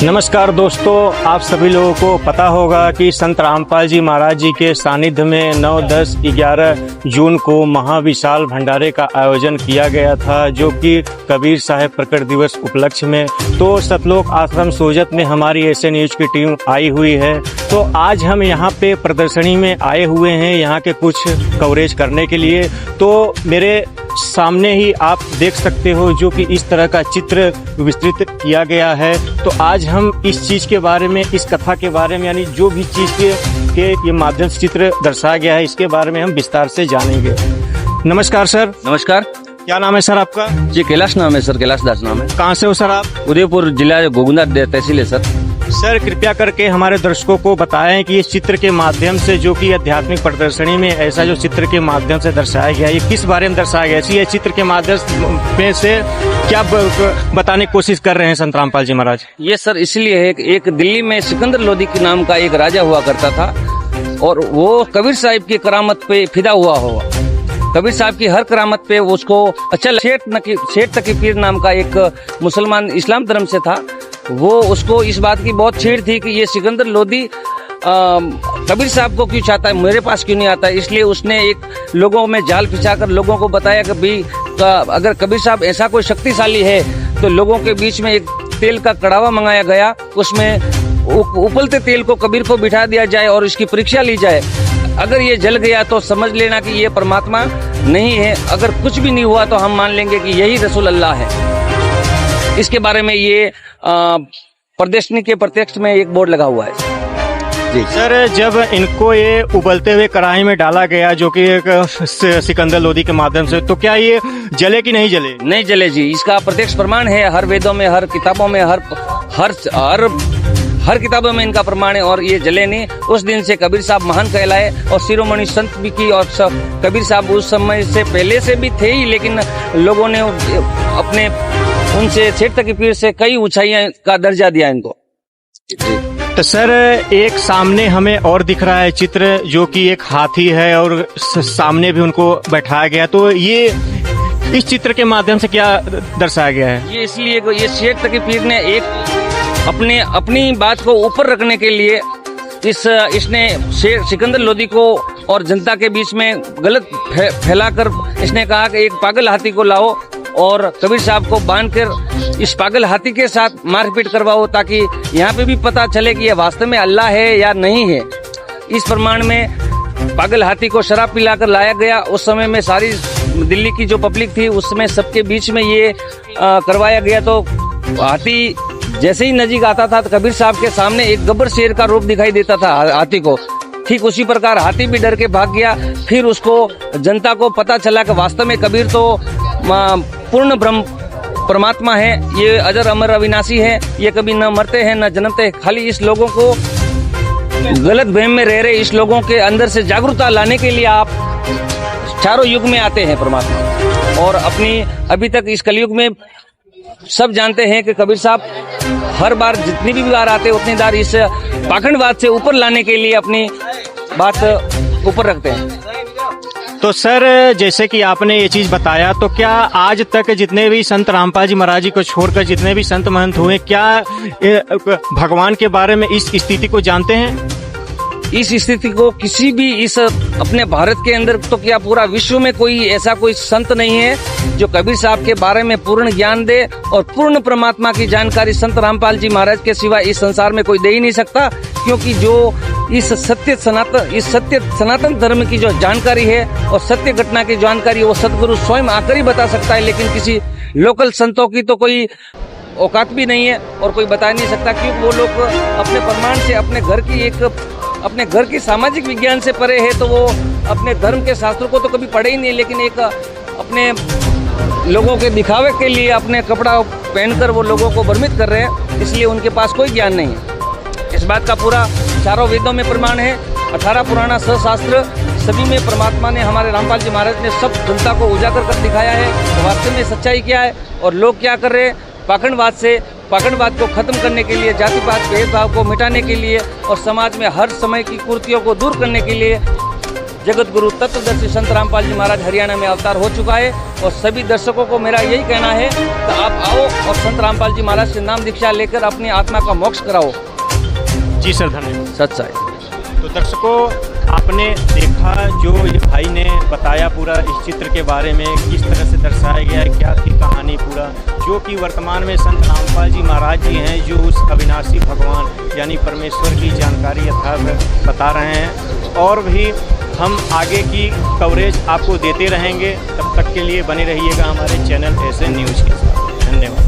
नमस्कार दोस्तों, आप सभी लोगों को पता होगा कि संत रामपाल जी महाराज जी के सानिध्य में 9, 10, 11 जून को महाविशाल भंडारे का आयोजन किया गया था, जो कि कबीर साहब प्रकट दिवस उपलक्ष्य में। तो सतलोक आश्रम सोजत में हमारी एसए न्यूज की टीम आई हुई है। तो आज हम यहाँ पे प्रदर्शनी में आए हुए हैं, यहाँ के कुछ कवरेज करने के लिए। तो मेरे सामने ही आप देख सकते हो जो कि इस तरह का चित्र विस्तृत किया गया है। तो आज हम इस चीज़ के बारे में, इस कथा के बारे में, यानी जो भी चीज़ के ये माध्यम से चित्र दर्शाया गया है, इसके बारे में हम विस्तार से जानेंगे। नमस्कार सर। नमस्कार। क्या नाम है सर आपका? जी कैलाश नाम है सर, कैलाश दास नाम है। कहाँ से हो सर आप? उदयपुर जिला गोगुंदा तहसील है सर। सर कृपया करके हमारे दर्शकों को बताएं कि इस चित्र के माध्यम से, जो कि आध्यात्मिक प्रदर्शनी में ऐसा जो चित्र के माध्यम से दर्शाया गया, ये किस बारे में दर्शाया गया? ये चित्र के माध्यम में से क्या बताने की कोशिश कर रहे हैं संत रामपाल जी महाराज? ये सर इसलिए है कि एक दिल्ली में सिकंदर लोदी के नाम का एक राजा हुआ करता था, और वो कबीर साहिब की करामत पे फिदा हुआ कबीर साहब की हर करामत पे उसको अचल शेठ तकी पीर नाम का एक मुसलमान इस्लाम धर्म से था, वो उसको इस बात की बहुत छेड़ थी कि ये सिकंदर लोदी कबीर साहब को क्यों चाहता है, मेरे पास क्यों नहीं आता है। इसलिए उसने एक लोगों में जाल बिछाकर लोगों को बताया कि भाई अगर कबीर साहब ऐसा कोई शक्तिशाली है तो लोगों के बीच में एक तेल का कड़ावा मंगाया गया, उसमें उबलते तेल को कबीर को बिठा दिया जाए और इसकी परीक्षा ली जाए। अगर ये जल गया तो समझ लेना कि ये परमात्मा नहीं है, अगर कुछ भी नहीं हुआ तो हम मान लेंगे कि यही रसूल अल्लाह है। इसके बारे में ये प्रदर्शनी के प्रत्यक्ष में एक बोर्ड लगा हुआ है जी। सर जब इनको ये उबलते हुए कढ़ाई में डाला गया, जो कि एक सिकंदर लोदी के माध्यम से, तो क्या ये जले कि नहीं जले? नहीं जले जी, इसका प्रत्यक्ष प्रमाण है। हर वेदों में, हर किताबों में, हर किताबों में इनका प्रमाण है, और ये जले नहीं। उस दिन से कबीर साहब महान कहलाए और शिरोमणि संत भी की। और कबीर साहब उस समय से पहले से भी थे ही, लेकिन लोगों ने अपने उनसे सेठ तक पीर से कई ऊंचाइयां का दर्जा दिया इनको। तो सर एक सामने हमें और दिख रहा है चित्र, जो कि एक हाथी है और सामने भी उनको बैठाया गया। तो ये इस चित्र के माध्यम से क्या दर्शाया गया है? ये इसलिए ये सेठ तक पीर ने एक अपनी बात को ऊपर रखने के लिए इसने सिकंदर लोदी को और जनता के बीच में गलत फैलाकर इसने कहा कि एक पागल हाथी को लाओ और कबीर साहब को बांधकर इस पागल हाथी के साथ मारपीट करवाओ, ताकि यहाँ पे भी पता चले कि यह वास्तव में अल्लाह है या नहीं है। इस प्रमाण में पागल हाथी को शराब पिलाकर लाया गया। उस समय में सारी दिल्ली की जो पब्लिक थी, उसमें सबके बीच में ये करवाया गया। तो हाथी जैसे ही नजीक आता था तो कबीर साहब के सामने एक गब्बर शेर का रूप दिखाई देता था हाथी को। ठीक उसी प्रकार हाथी भी डर के भाग गया। फिर उसको जनता को पता चला कि वास्तव में कबीर तो पूर्ण ब्रह्म परमात्मा है, ये अजर अमर अविनाशी है, ये कभी न मरते हैं न जन्मते। खाली इस लोगों को गलत वहम में रह रहे इस लोगों के अंदर से जागरूकता लाने के लिए आप चारों युग में आते हैं परमात्मा। और अभी तक इस कलयुग में सब जानते हैं कि कबीर साहब हर बार जितनी भी बार आते उतनी बार इस पाखंडवाद से ऊपर लाने के लिए अपनी बात ऊपर रखते हैं। तो सर जैसे कि आपने ये चीज बताया, तो क्या आज तक जितने भी संत रामपाल जी महाराज जी को छोड़कर जितने भी संत महंत हुए, क्या भगवान के बारे में इस स्थिति को जानते हैं? इस स्थिति को किसी भी इस अपने भारत के अंदर तो क्या पूरा विश्व में कोई ऐसा कोई संत नहीं है जो कबीर साहब के बारे में पूर्ण ज्ञान दे और पूर्ण परमात्मा की जानकारी संत रामपाल जी महाराज के सिवा इस संसार में कोई दे ही नहीं सकता। क्योंकि जो इस सत्य सनातन धर्म की जो जानकारी है और सत्य घटना की जानकारी वो सतगुरु स्वयं आकर ही बता सकता है, लेकिन किसी लोकल संतों की तो कोई औकात भी नहीं है और कोई बता नहीं सकता, क्योंकि वो लोग अपने प्रमाण से अपने घर की सामाजिक विज्ञान से परे है। तो वो अपने धर्म के शास्त्रों को तो कभी पढ़े ही नहीं, लेकिन एक अपने लोगों के दिखावे के लिए अपने कपड़ा पहनकर वो लोगों को भ्रमित कर रहे हैं, इसलिए उनके पास कोई ज्ञान नहीं है। इस बात का पूरा चारों वेदों में प्रमाण है। 18 पुराना सहशास्त्र सभी में परमात्मा ने, हमारे रामपाल जी महाराज ने सब जनता को उजागर कर दिखाया है तो वास्तव में सच्चाई क्या है और लोग क्या कर रहे हैं। पाखंडवाद को खत्म करने के लिए, जातिवाद भेदभाव को मिटाने के लिए और समाज में हर समय की कुरीतियों को दूर करने के लिए जगत गुरु तत्वदर्शी संत रामपाल जी महाराज हरियाणा में अवतार हो चुका है। और सभी दर्शकों को मेरा यही कहना है कि आप आओ और संत रामपाल जी महाराज से नाम दीक्षा लेकर अपनी आत्मा का मोक्ष कराओ। जी सर, धन्यवाद। सच्चाई। तो दर्शकों, आपने देखा जो ये भाई ने बताया पूरा इस चित्र के बारे में, किस तरह से दर्शाया गया है, क्या थी कहानी पूरा, जो कि वर्तमान में संत रामपाल जी महाराज जी हैं, जो उस अविनाशी भगवान यानी परमेश्वर की जानकारी यथार्थ बता रहे हैं। और भी हम आगे की कवरेज आपको देते रहेंगे। तब तक के लिए बने रहिएगा हमारे चैनल एसएन न्यूज़ के साथ। धन्यवाद।